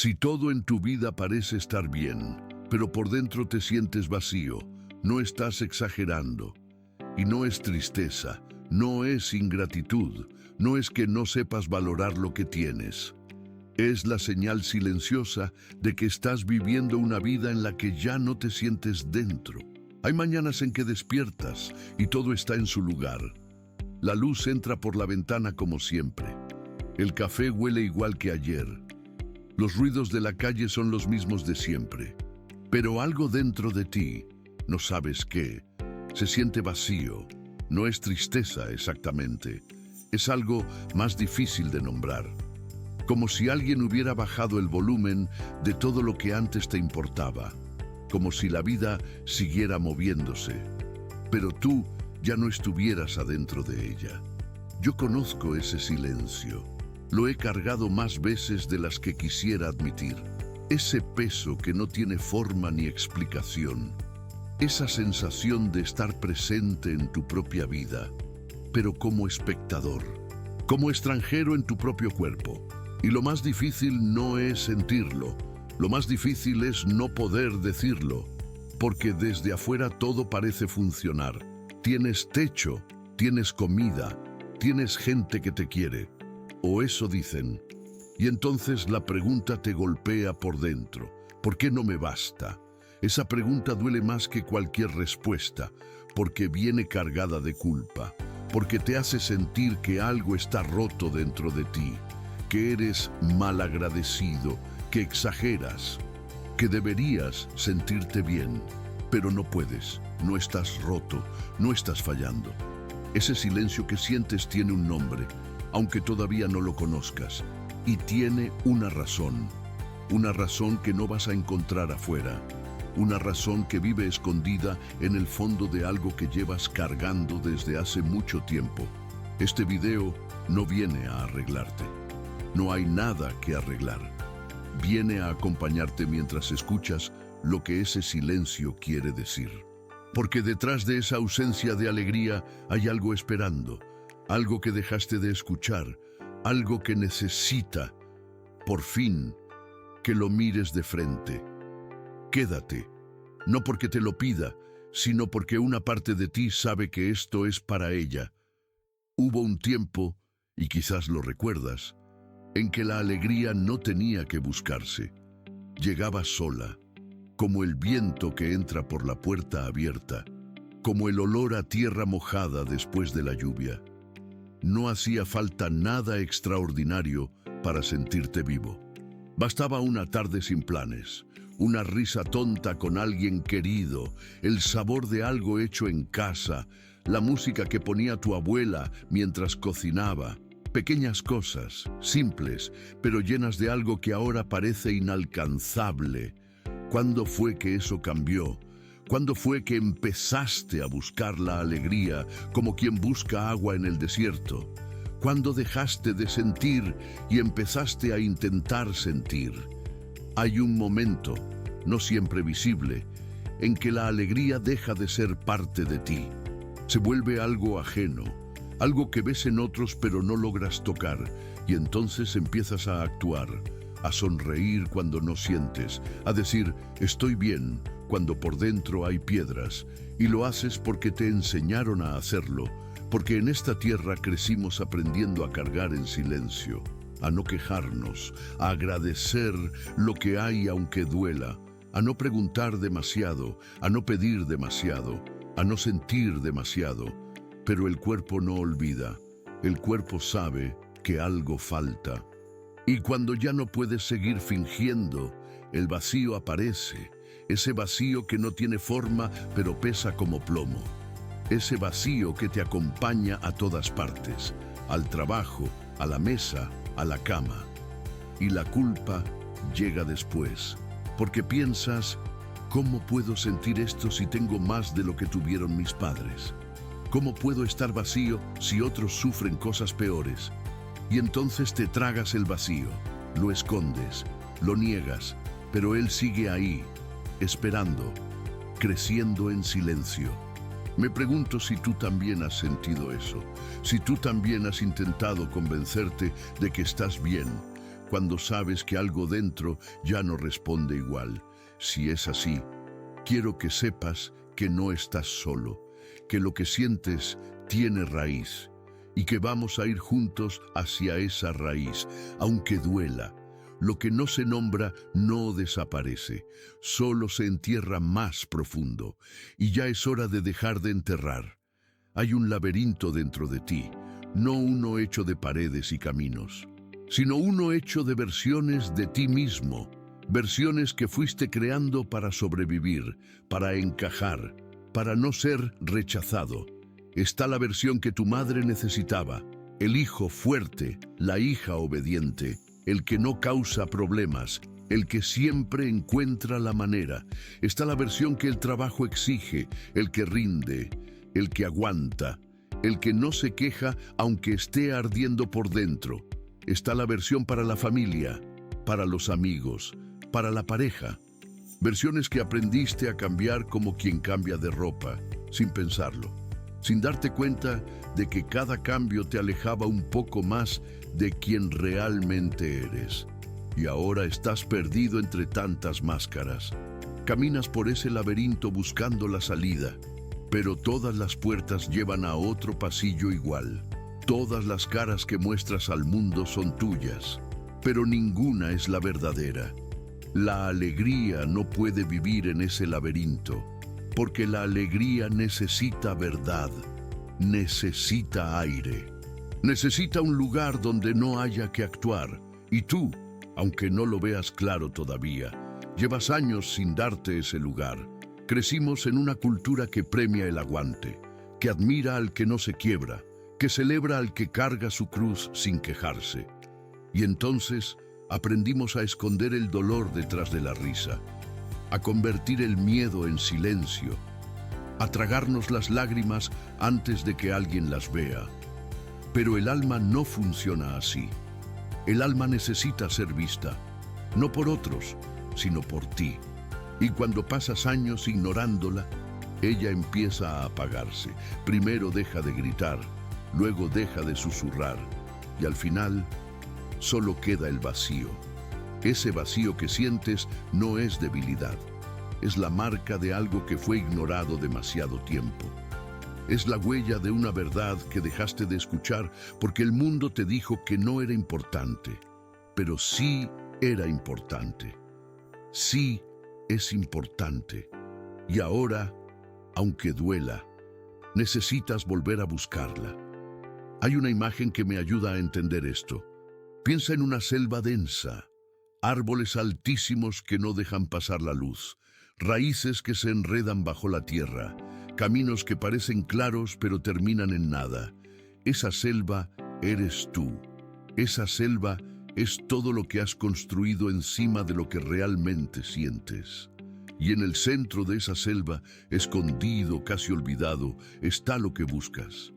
Si todo en tu vida parece estar bien, pero por dentro te sientes vacío, no estás exagerando. Y no es tristeza, no es ingratitud, no es que no sepas valorar lo que tienes. Es la señal silenciosa de que estás viviendo una vida en la que ya no te sientes dentro. Hay mañanas en que despiertas y todo está en su lugar. La luz entra por la ventana como siempre. El café huele igual que ayer. Los ruidos de la calle son los mismos de siempre. Pero algo dentro de ti, no sabes qué, se siente vacío. No es tristeza exactamente. Es algo más difícil de nombrar. Como si alguien hubiera bajado el volumen de todo lo que antes te importaba. Como si la vida siguiera moviéndose. Pero tú ya no estuvieras adentro de ella. Yo conozco ese silencio. Lo he cargado más veces de las que quisiera admitir. Ese peso que no tiene forma ni explicación. Esa sensación de estar presente en tu propia vida, pero como espectador, como extranjero en tu propio cuerpo. Y lo más difícil no es sentirlo, lo más difícil es no poder decirlo, porque desde afuera todo parece funcionar. Tienes techo, tienes comida, tienes gente que te quiere. O eso dicen. Y entonces la pregunta te golpea por dentro. ¿Por qué no me basta? Esa pregunta duele más que cualquier respuesta, porque viene cargada de culpa, porque te hace sentir que algo está roto dentro de ti, que eres malagradecido, que exageras, que deberías sentirte bien, pero no puedes, no estás roto, no estás fallando. Ese silencio que sientes tiene un nombre, aunque todavía no lo conozcas, y tiene una razón que no vas a encontrar afuera, una razón que vive escondida en el fondo de algo que llevas cargando desde hace mucho tiempo. Este video no viene a arreglarte, no hay nada que arreglar, viene a acompañarte mientras escuchas lo que ese silencio quiere decir. Porque detrás de esa ausencia de alegría hay algo esperando, algo que dejaste de escuchar, algo que necesita, por fin, que lo mires de frente. Quédate, no porque te lo pida, sino porque una parte de ti sabe que esto es para ella. Hubo un tiempo, y quizás lo recuerdas, en que la alegría no tenía que buscarse. Llegaba sola, como el viento que entra por la puerta abierta, como el olor a tierra mojada después de la lluvia. No hacía falta nada extraordinario para sentirte vivo. Bastaba una tarde sin planes, una risa tonta con alguien querido, el sabor de algo hecho en casa, la música que ponía tu abuela mientras cocinaba. Pequeñas cosas, simples, pero llenas de algo que ahora parece inalcanzable. ¿Cuándo fue que eso cambió? ¿Cuándo fue que empezaste a buscar la alegría como quien busca agua en el desierto? ¿Cuándo dejaste de sentir y empezaste a intentar sentir? Hay un momento, no siempre visible, en que la alegría deja de ser parte de ti. Se vuelve algo ajeno, algo que ves en otros pero no logras tocar, y entonces empiezas a actuar, a sonreír cuando no sientes, a decir, estoy bien, cuando por dentro hay piedras, y lo haces porque te enseñaron a hacerlo, porque en esta tierra crecimos aprendiendo a cargar en silencio, a no quejarnos, a agradecer lo que hay aunque duela, a no preguntar demasiado, a no pedir demasiado, a no sentir demasiado, pero el cuerpo no olvida, el cuerpo sabe que algo falta. Y cuando ya no puedes seguir fingiendo, el vacío aparece, ese vacío que no tiene forma pero pesa como plomo. Ese vacío que te acompaña a todas partes, al trabajo, a la mesa, a la cama. Y la culpa llega después, porque piensas, ¿cómo puedo sentir esto si tengo más de lo que tuvieron mis padres? ¿Cómo puedo estar vacío si otros sufren cosas peores? Y entonces te tragas el vacío, lo escondes, lo niegas, pero él sigue ahí, esperando, creciendo en silencio. Me pregunto si tú también has sentido eso, si tú también has intentado convencerte de que estás bien, cuando sabes que algo dentro ya no responde igual. Si es así, quiero que sepas que no estás solo, que lo que sientes tiene raíz y que vamos a ir juntos hacia esa raíz, aunque duela. Lo que no se nombra no desaparece, solo se entierra más profundo, y ya es hora de dejar de enterrar. Hay un laberinto dentro de ti, no uno hecho de paredes y caminos, sino uno hecho de versiones de ti mismo, versiones que fuiste creando para sobrevivir, para encajar, para no ser rechazado. Está la versión que tu madre necesitaba, el hijo fuerte, la hija obediente, el que no causa problemas, el que siempre encuentra la manera. Está la versión que el trabajo exige, el que rinde, el que aguanta, el que no se queja aunque esté ardiendo por dentro. Está la versión para la familia, para los amigos, para la pareja. Versiones que aprendiste a cambiar como quien cambia de ropa, sin pensarlo, sin darte cuenta de que cada cambio te alejaba un poco más de quien realmente eres. Y ahora estás perdido entre tantas máscaras. Caminas por ese laberinto buscando la salida, pero todas las puertas llevan a otro pasillo igual. Todas las caras que muestras al mundo son tuyas, pero ninguna es la verdadera. La alegría no puede vivir en ese laberinto, porque la alegría necesita verdad, necesita aire, necesita un lugar donde no haya que actuar. Y tú, aunque no lo veas claro todavía, llevas años sin darte ese lugar. Crecimos en una cultura que premia el aguante, que admira al que no se quiebra, que celebra al que carga su cruz sin quejarse. Y entonces aprendimos a esconder el dolor detrás de la risa, a convertir el miedo en silencio, a tragarnos las lágrimas antes de que alguien las vea. Pero el alma no funciona así. El alma necesita ser vista, no por otros, sino por ti. Y cuando pasas años ignorándola, ella empieza a apagarse. Primero deja de gritar, luego deja de susurrar, y al final solo queda el vacío. Ese vacío que sientes no es debilidad, es la marca de algo que fue ignorado demasiado tiempo. Es la huella de una verdad que dejaste de escuchar porque el mundo te dijo que no era importante, pero sí era importante. Sí es importante. Y ahora, aunque duela, necesitas volver a buscarla. Hay una imagen que me ayuda a entender esto. Piensa en una selva densa, árboles altísimos que no dejan pasar la luz, raíces que se enredan bajo la tierra, caminos que parecen claros pero terminan en nada. Esa selva eres tú. Esa selva es todo lo que has construido encima de lo que realmente sientes. Y en el centro de esa selva, escondido, casi olvidado, está lo que buscas.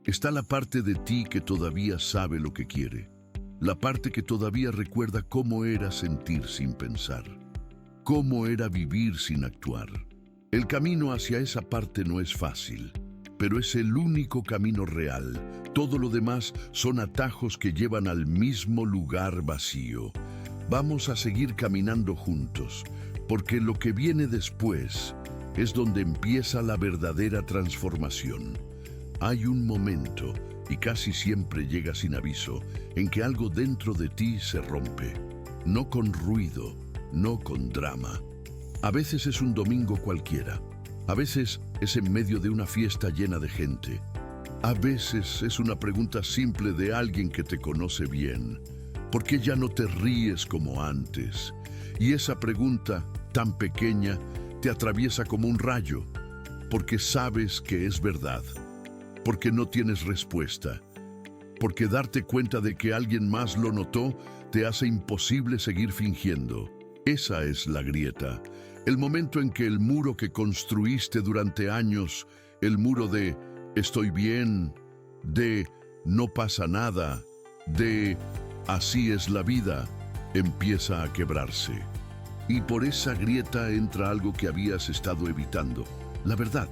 Está la parte de ti que todavía sabe lo que quiere. La parte que todavía recuerda cómo era sentir sin pensar, cómo era vivir sin actuar. El camino hacia esa parte no es fácil, pero es el único camino real. Todo lo demás son atajos que llevan al mismo lugar vacío. Vamos a seguir caminando juntos, porque lo que viene después es donde empieza la verdadera transformación. Hay un momento, y casi siempre llega sin aviso, en que algo dentro de ti se rompe. No con ruido, no con drama. A veces es un domingo cualquiera. A veces es en medio de una fiesta llena de gente. A veces es una pregunta simple de alguien que te conoce bien. ¿Por qué ya no te ríes como antes? Y esa pregunta, tan pequeña, te atraviesa como un rayo, porque sabes que es verdad. Porque no tienes respuesta, porque darte cuenta de que alguien más lo notó te hace imposible seguir fingiendo. Esa es la grieta, el momento en que el muro que construiste durante años, el muro de estoy bien, de no pasa nada, de así es la vida, empieza a quebrarse. Y por esa grieta entra algo que habías estado evitando, la verdad,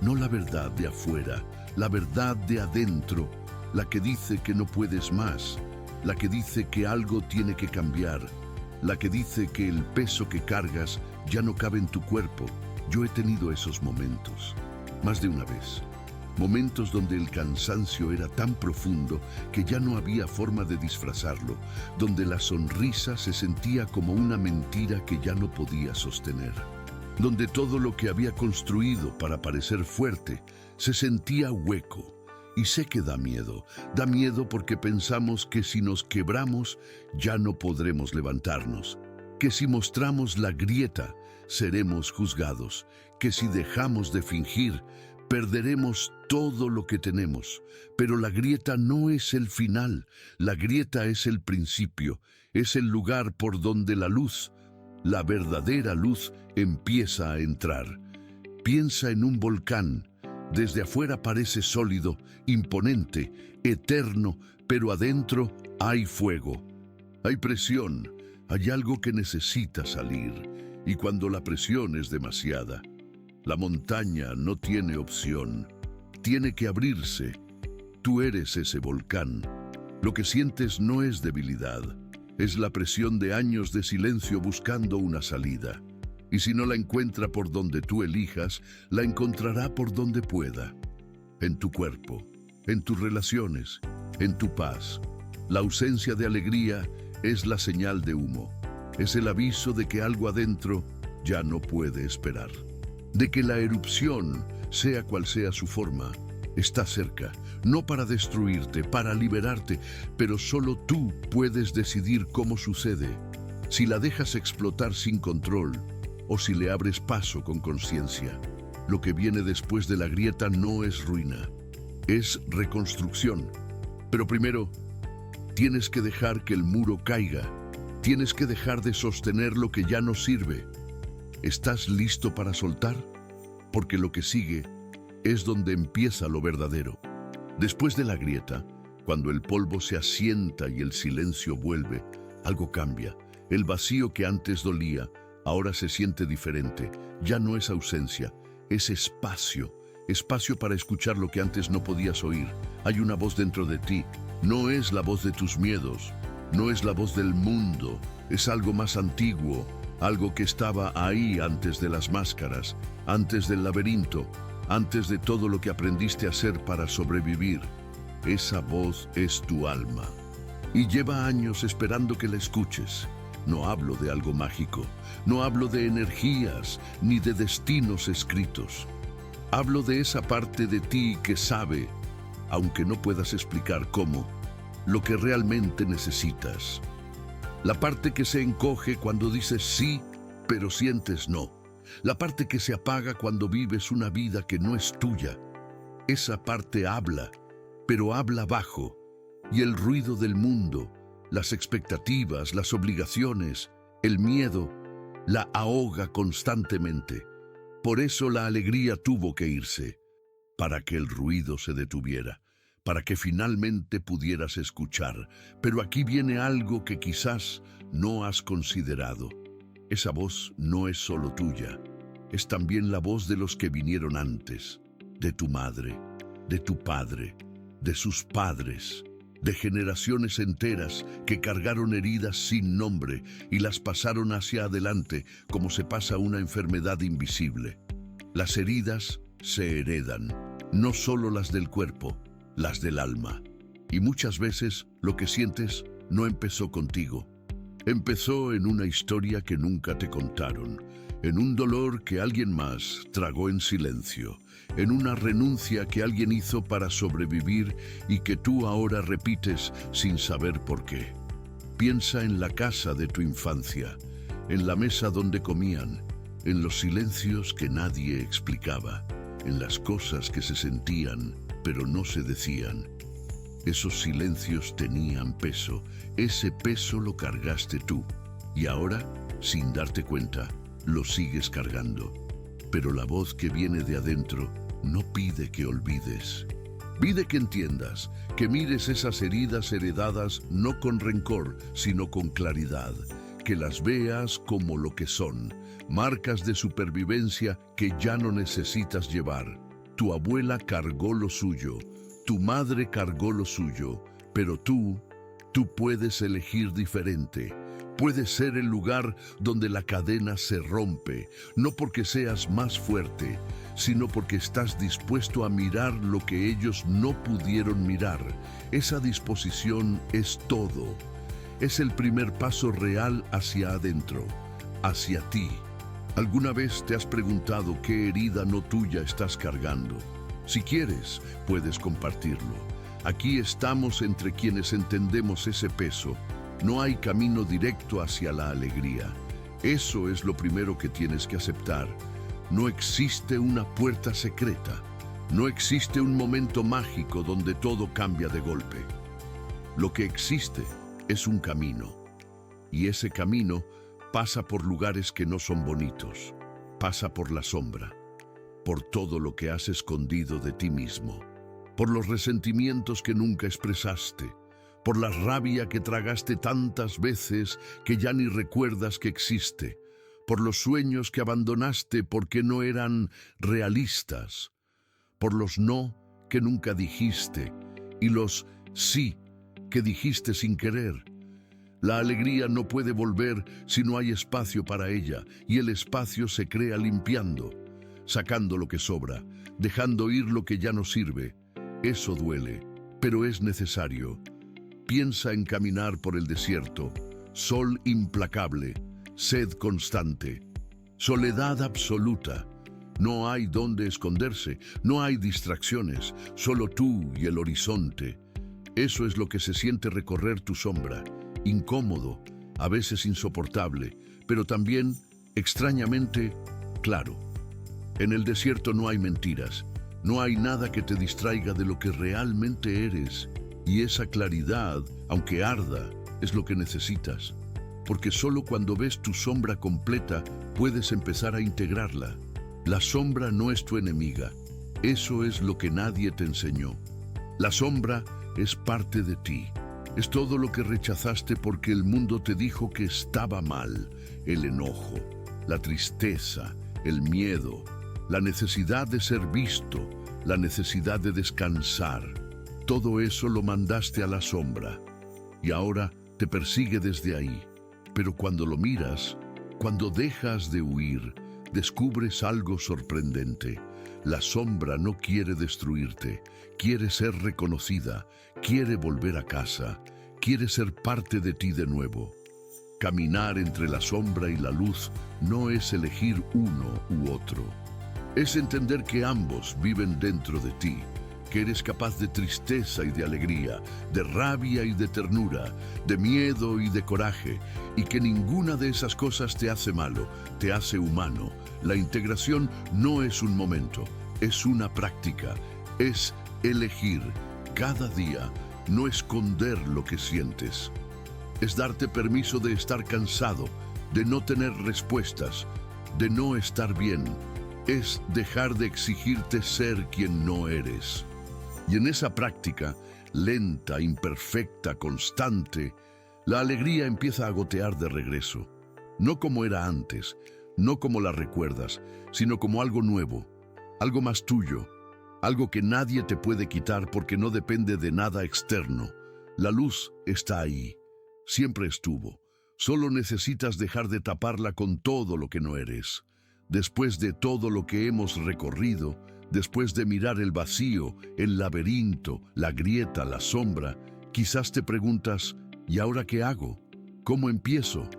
no la verdad de afuera, la verdad de adentro, la que dice que no puedes más, la que dice que algo tiene que cambiar, la que dice que el peso que cargas ya no cabe en tu cuerpo. Yo he tenido esos momentos, más de una vez. Momentos donde el cansancio era tan profundo que ya no había forma de disfrazarlo, donde la sonrisa se sentía como una mentira que ya no podía sostener, donde todo lo que había construido para parecer fuerte se sentía hueco. Y sé que da miedo porque pensamos que si nos quebramos ya no podremos levantarnos, que si mostramos la grieta seremos juzgados, que si dejamos de fingir perderemos todo lo que tenemos. Pero la grieta no es el final, la grieta es el principio, es el lugar por donde la luz, la verdadera luz, empieza a entrar. Piensa en un volcán. Desde afuera parece sólido, imponente, eterno, pero adentro hay fuego. Hay presión, hay algo que necesita salir. Y cuando la presión es demasiada, la montaña no tiene opción. Tiene que abrirse. Tú eres ese volcán. Lo que sientes no es debilidad. Es la presión de años de silencio buscando una salida. Y si no la encuentra por donde tú elijas, la encontrará por donde pueda. En tu cuerpo, en tus relaciones, en tu paz. La ausencia de alegría es la señal de humo. Es el aviso de que algo adentro ya no puede esperar. De que la erupción, sea cual sea su forma, está cerca. No para destruirte, para liberarte, pero solo tú puedes decidir cómo sucede. Si la dejas explotar sin control, o si le abres paso con conciencia. Lo que viene después de la grieta no es ruina, es reconstrucción. Pero primero, tienes que dejar que el muro caiga. Tienes que dejar de sostener lo que ya no sirve. ¿Estás listo para soltar? Porque lo que sigue es donde empieza lo verdadero. Después de la grieta, cuando el polvo se asienta y el silencio vuelve, algo cambia. El vacío que antes dolía, ahora se siente diferente. Ya no es ausencia, es espacio. Espacio para escuchar lo que antes no podías oír. Hay una voz dentro de ti. No es la voz de tus miedos, no es la voz del mundo. Es algo más antiguo, algo que estaba ahí antes de las máscaras, antes del laberinto, antes de todo lo que aprendiste a hacer para sobrevivir. Esa voz es tu alma. Y lleva años esperando que la escuches. No hablo de algo mágico, no hablo de energías ni de destinos escritos. Hablo de esa parte de ti que sabe, aunque no puedas explicar cómo, lo que realmente necesitas. La parte que se encoge cuando dices sí, pero sientes no. La parte que se apaga cuando vives una vida que no es tuya. Esa parte habla, pero habla bajo, y el ruido del mundo, las expectativas, las obligaciones, el miedo, la ahoga constantemente. Por eso la alegría tuvo que irse, para que el ruido se detuviera, para que finalmente pudieras escuchar. Pero aquí viene algo que quizás no has considerado. Esa voz no es solo tuya, es también la voz de los que vinieron antes, de tu madre, de tu padre, de sus padres, de generaciones enteras que cargaron heridas sin nombre y las pasaron hacia adelante como se pasa una enfermedad invisible. Las heridas se heredan, no solo las del cuerpo, las del alma. Y muchas veces lo que sientes no empezó contigo. Empezó en una historia que nunca te contaron, en un dolor que alguien más tragó en silencio, en una renuncia que alguien hizo para sobrevivir y que tú ahora repites sin saber por qué. Piensa en la casa de tu infancia, en la mesa donde comían, en los silencios que nadie explicaba, en las cosas que se sentían pero no se decían. Esos silencios tenían peso, ese peso lo cargaste tú, y ahora, sin darte cuenta, lo sigues cargando. Pero la voz que viene de adentro no pide que olvides. Pide que entiendas, que mires esas heridas heredadas no con rencor, sino con claridad, que las veas como lo que son, marcas de supervivencia que ya no necesitas llevar. Tu abuela cargó lo suyo, tu madre cargó lo suyo, pero tú Tú puedes elegir diferente. Puedes ser el lugar donde la cadena se rompe, no porque seas más fuerte, sino porque estás dispuesto a mirar lo que ellos no pudieron mirar. Esa disposición es todo. Es el primer paso real hacia adentro, hacia ti. ¿Alguna vez te has preguntado qué herida no tuya estás cargando? Si quieres, puedes compartirlo. Aquí estamos entre quienes entendemos ese peso. No hay camino directo hacia la alegría. Eso es lo primero que tienes que aceptar. No existe una puerta secreta. No existe un momento mágico donde todo cambia de golpe. Lo que existe es un camino. Y ese camino pasa por lugares que no son bonitos. Pasa por la sombra, por todo lo que has escondido de ti mismo, por los resentimientos que nunca expresaste, por la rabia que tragaste tantas veces que ya ni recuerdas que existe, por los sueños que abandonaste porque no eran realistas, por los no que nunca dijiste y los sí que dijiste sin querer. La alegría no puede volver si no hay espacio para ella, y el espacio se crea limpiando, sacando lo que sobra, dejando ir lo que ya no sirve. Eso duele, pero es necesario. Piensa en caminar por el desierto, sol implacable, sed constante, soledad absoluta. No hay dónde esconderse, no hay distracciones, solo tú y el horizonte. Eso es lo que se siente recorrer tu sombra, incómodo, a veces insoportable, pero también, extrañamente, claro. En el desierto no hay mentiras, no hay nada que te distraiga de lo que realmente eres. Y esa claridad, aunque arda, es lo que necesitas. Porque solo cuando ves tu sombra completa, puedes empezar a integrarla. La sombra no es tu enemiga. Eso es lo que nadie te enseñó. La sombra es parte de ti. Es todo lo que rechazaste porque el mundo te dijo que estaba mal. El enojo, la tristeza, el miedo, la necesidad de ser visto, la necesidad de descansar. Todo eso lo mandaste a la sombra y ahora te persigue desde ahí. Pero cuando lo miras, cuando dejas de huir, descubres algo sorprendente. La sombra no quiere destruirte, quiere ser reconocida, quiere volver a casa, quiere ser parte de ti de nuevo. Caminar entre la sombra y la luz no es elegir uno u otro. Es entender que ambos viven dentro de ti, que eres capaz de tristeza y de alegría, de rabia y de ternura, de miedo y de coraje, y que ninguna de esas cosas te hace malo, te hace humano. La integración no es un momento, es una práctica, es elegir cada día, no esconder lo que sientes. Es darte permiso de estar cansado, de no tener respuestas, de no estar bien. Es dejar de exigirte ser quien no eres. Y en esa práctica, lenta, imperfecta, constante, la alegría empieza a gotear de regreso. No como era antes, no como la recuerdas, sino como algo nuevo, algo más tuyo, algo que nadie te puede quitar porque no depende de nada externo. La luz está ahí, siempre estuvo. Solo necesitas dejar de taparla con todo lo que no eres. Después de todo lo que hemos recorrido, después de mirar el vacío, el laberinto, la grieta, la sombra, quizás te preguntas, ¿y ahora qué hago? ¿Cómo empiezo?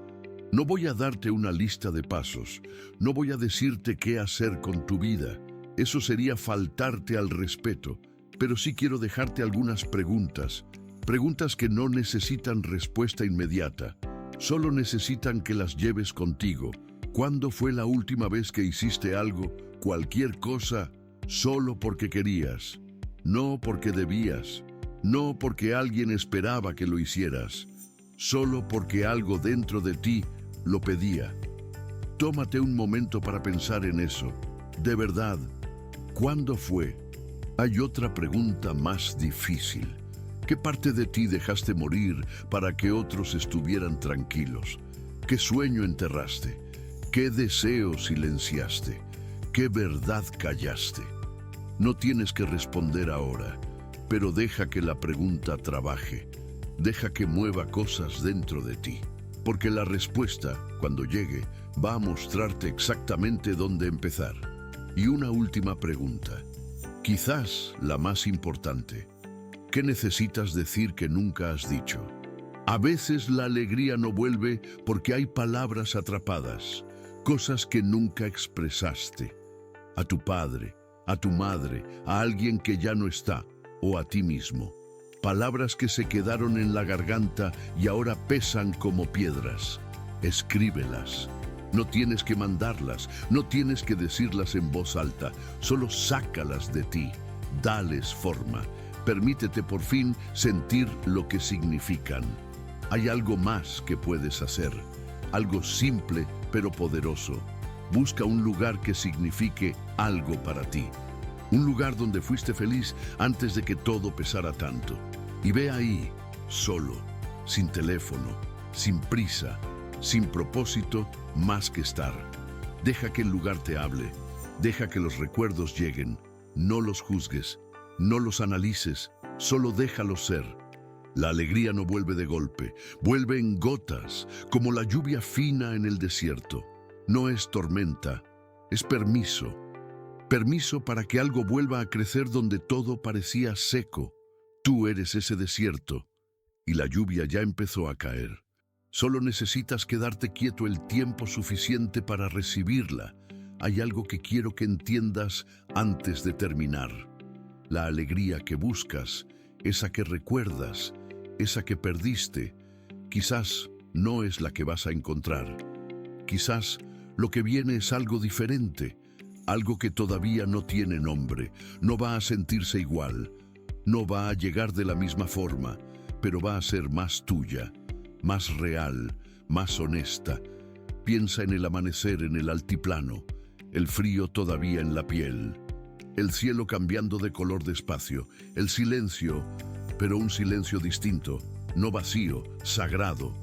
No voy a darte una lista de pasos, no voy a decirte qué hacer con tu vida. Eso sería faltarte al respeto, pero sí quiero dejarte algunas preguntas, preguntas que no necesitan respuesta inmediata, solo necesitan que las lleves contigo. ¿Cuándo fue la última vez que hiciste algo, cualquier cosa, solo porque querías? No porque debías, no porque alguien esperaba que lo hicieras, solo porque algo dentro de ti lo pedía. Tómate un momento para pensar en eso. De verdad, ¿cuándo fue? Hay otra pregunta más difícil. ¿Qué parte de ti dejaste morir para que otros estuvieran tranquilos? ¿Qué sueño enterraste? ¿Qué deseo silenciaste? ¿Qué verdad callaste? No tienes que responder ahora, pero deja que la pregunta trabaje. Deja que mueva cosas dentro de ti, porque la respuesta, cuando llegue, va a mostrarte exactamente dónde empezar. Y una última pregunta, quizás la más importante. ¿Qué necesitas decir que nunca has dicho? A veces la alegría no vuelve porque hay palabras atrapadas, cosas que nunca expresaste. A tu padre, a tu madre, a alguien que ya no está, o a ti mismo. Palabras que se quedaron en la garganta y ahora pesan como piedras. Escríbelas. No tienes que mandarlas, no tienes que decirlas en voz alta, solo sácalas de ti, dales forma. Permítete por fin sentir lo que significan. Hay algo más que puedes hacer, algo simple pero poderoso. Busca un lugar que signifique algo para ti. Un lugar donde fuiste feliz antes de que todo pesara tanto. Y ve ahí, solo, sin teléfono, sin prisa, sin propósito más que estar. Deja que el lugar te hable, deja que los recuerdos lleguen. No los juzgues, no los analices, solo déjalos ser. La alegría no vuelve de golpe, vuelve en gotas, como la lluvia fina en el desierto. No es tormenta, es permiso. Permiso para que algo vuelva a crecer donde todo parecía seco. Tú eres ese desierto y la lluvia ya empezó a caer. Solo necesitas quedarte quieto el tiempo suficiente para recibirla. Hay algo que quiero que entiendas antes de terminar. La alegría que buscas, esa que recuerdas, esa que perdiste, quizás no es la que vas a encontrar. Quizás lo que viene es algo diferente. Algo que todavía no tiene nombre, no va a sentirse igual, no va a llegar de la misma forma, pero va a ser más tuya, más real, más honesta. Piensa en el amanecer en el altiplano, el frío todavía en la piel, el cielo cambiando de color despacio, el silencio, pero un silencio distinto, no vacío, sagrado,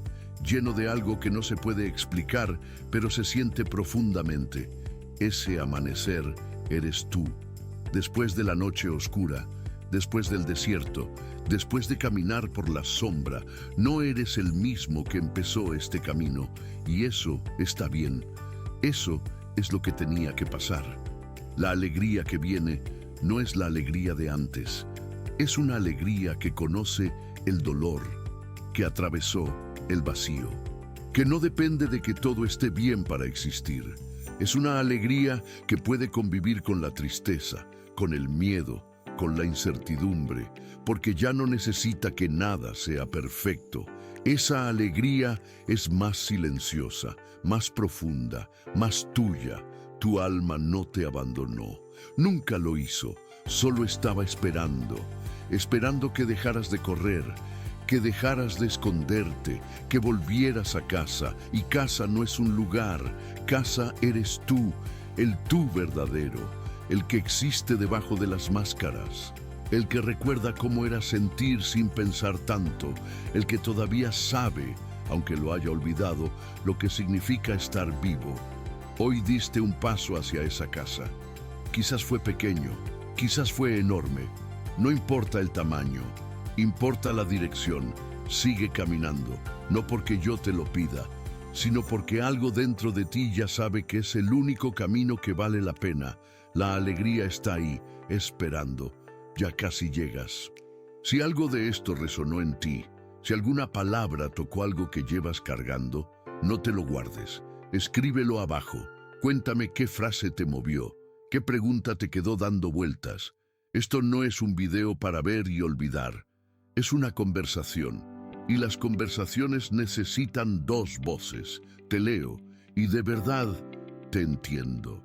lleno de algo que no se puede explicar, pero se siente profundamente. Ese amanecer eres tú, después de la noche oscura, después del desierto, después de caminar por la sombra, no eres el mismo que empezó este camino, y eso está bien. Eso es lo que tenía que pasar. La alegría que viene no es la alegría de antes, es una alegría que conoce el dolor, que atravesó el vacío, que no depende de que todo esté bien para existir. Es una alegría que puede convivir con la tristeza, con el miedo, con la incertidumbre, porque ya no necesita que nada sea perfecto. Esa alegría es más silenciosa, más profunda, más tuya. Tu alma no te abandonó, nunca lo hizo, solo estaba esperando, esperando que dejaras de correr, que dejaras de esconderte, que volvieras a casa. Y casa no es un lugar, casa eres tú, el tú verdadero, el que existe debajo de las máscaras, el que recuerda cómo era sentir sin pensar tanto, el que todavía sabe, aunque lo haya olvidado, lo que significa estar vivo. Hoy diste un paso hacia esa casa. Quizás fue pequeño, quizás fue enorme, no importa el tamaño. Importa la dirección, sigue caminando, no porque yo te lo pida, sino porque algo dentro de ti ya sabe que es el único camino que vale la pena. La alegría está ahí, esperando, ya casi llegas. Si algo de esto resonó en ti, si alguna palabra tocó algo que llevas cargando, no te lo guardes, escríbelo abajo, cuéntame qué frase te movió, qué pregunta te quedó dando vueltas. Esto no es un video para ver y olvidar. Es una conversación, y las conversaciones necesitan dos voces. Te leo, y de verdad te entiendo.